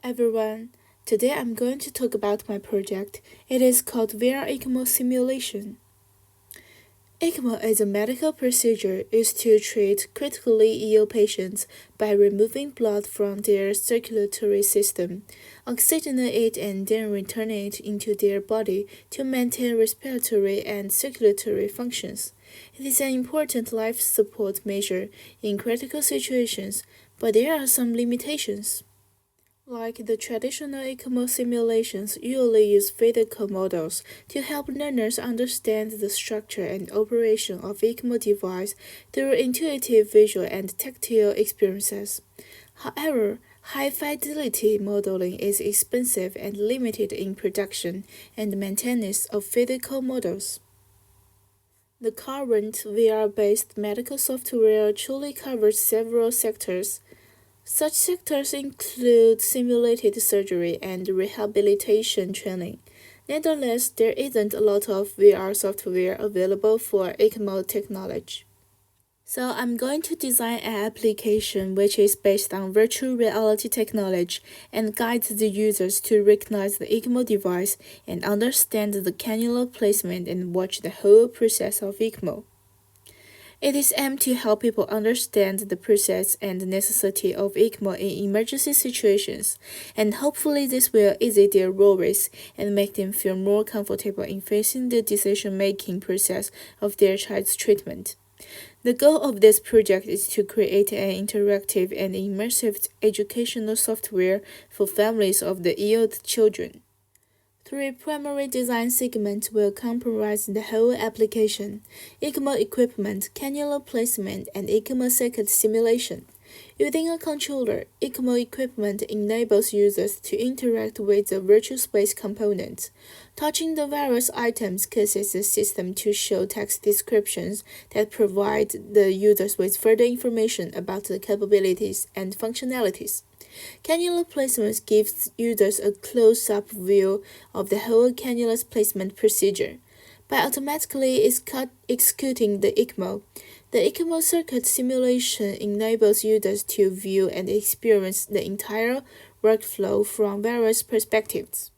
everyone. Today I'm going to talk about my project. It is called VR ECMO simulation. ECMO is a medical procedure used to treat critically ill patients by removing blood from their circulatory system, oxygenate it, and then returning it into their body to maintain respiratory and circulatory functions. It is an important life support measure in critical situations, but there are some limitations. Like the traditional ECMO simulations usually use physical models to help learners understand the structure and operation of ECMO device through intuitive visual and tactile experiences. However, high-fidelity modeling is expensive and limited in production and maintenance of physical models. The current VR-based medical software truly covers several sectors. Such sectors include simulated surgery and rehabilitation training. Nevertheless, there isn't a lot of VR software available for ECMO technology. So I'm going to design an application which is based on virtual reality technology and guides the users to recognize the ECMO device and understand the cannula placement and watch the whole process of ECMO. It is aimed to help people understand the process and necessity of ECMO in emergency situations, and hopefully this will ease their worries and make them feel more comfortable in facing the decision-making process of their child's treatment. The goal of this project is to create an interactive and immersive educational software for families of the ill children. Three primary design segments will comprise the whole application: ECMO equipment, cannula placement, and ECMO circuit simulation. Using a controller, ECMO equipment enables users to interact with the virtual space components. Touching the various items causes the system to show text descriptions that provide the users with further information about the capabilities and functionalities. Cannula placement gives users a close-up view of the whole cannula's placement procedure. By automatically executing the ECMO, the ECMO circuit simulation enables users to view and experience the entire workflow from various perspectives.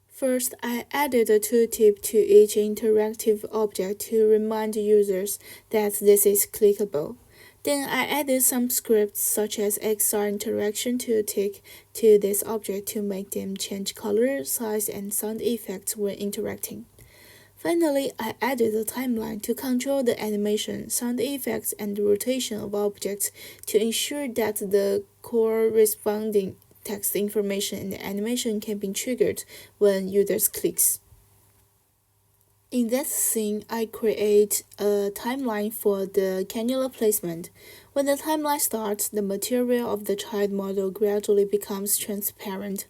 First, I added a tooltip to each interactive object to remind users that this is clickable. Then I added some scripts such as XR interaction tooltip to this object to make them change color, size, and sound effects when interacting. Finally, I added a timeline to control the animation, sound effects, and rotation of objects to ensure that the corresponding text information and animation can be triggered when users clicks. In that scene, I create a timeline for the cannula placement. When the timeline starts, the material of the child model gradually becomes transparent.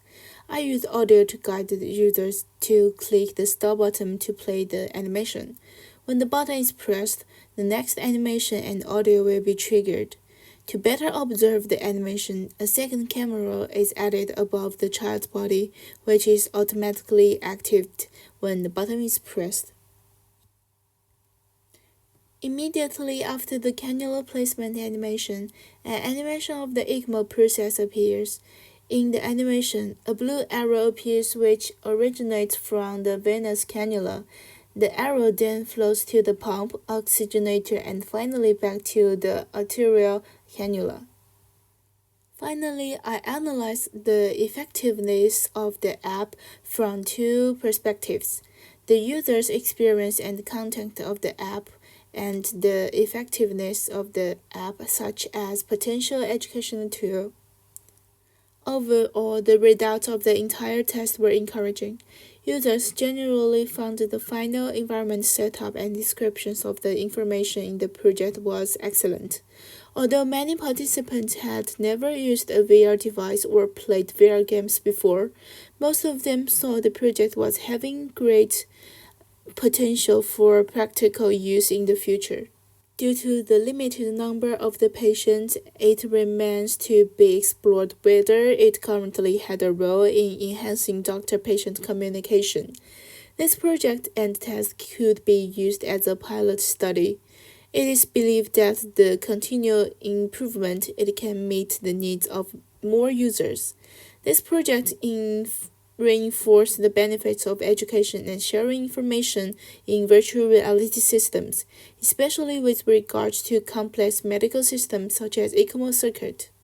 I use audio to guide the users to click the stop button to play the animation. When the button is pressed, the next animation and audio will be triggered. To better observe the animation, a second camera is added above the child's body, which is automatically activated when the button is pressed. Immediately after the cannula placement animation, an animation of the ECMO process appears. In the animation, a blue arrow appears which originates from the venous cannula. The arrow then flows to the pump, oxygenator, and finally back to the arterial cannula. Finally, I analyzed the effectiveness of the app from two perspectives: the user's experience and content of the app, and the effectiveness of the app such as potential educational tool. Overall, the results of the entire test were encouraging. Users generally found the final environment setup and descriptions of the information in the project was excellent. Although many participants had never used a VR device or played VR games before, most of them saw the project was having great potential for practical use in the future. Due to the limited number of the patients, it remains to be explored whether it currently had a role in enhancing doctor-patient communication. This project and test could be used as a pilot study. It is believed that the continual improvement it can meet the needs of more users. This project reinforced the benefits of education and sharing information in virtual reality systems, especially with regards to complex medical systems such as ECMO circuit.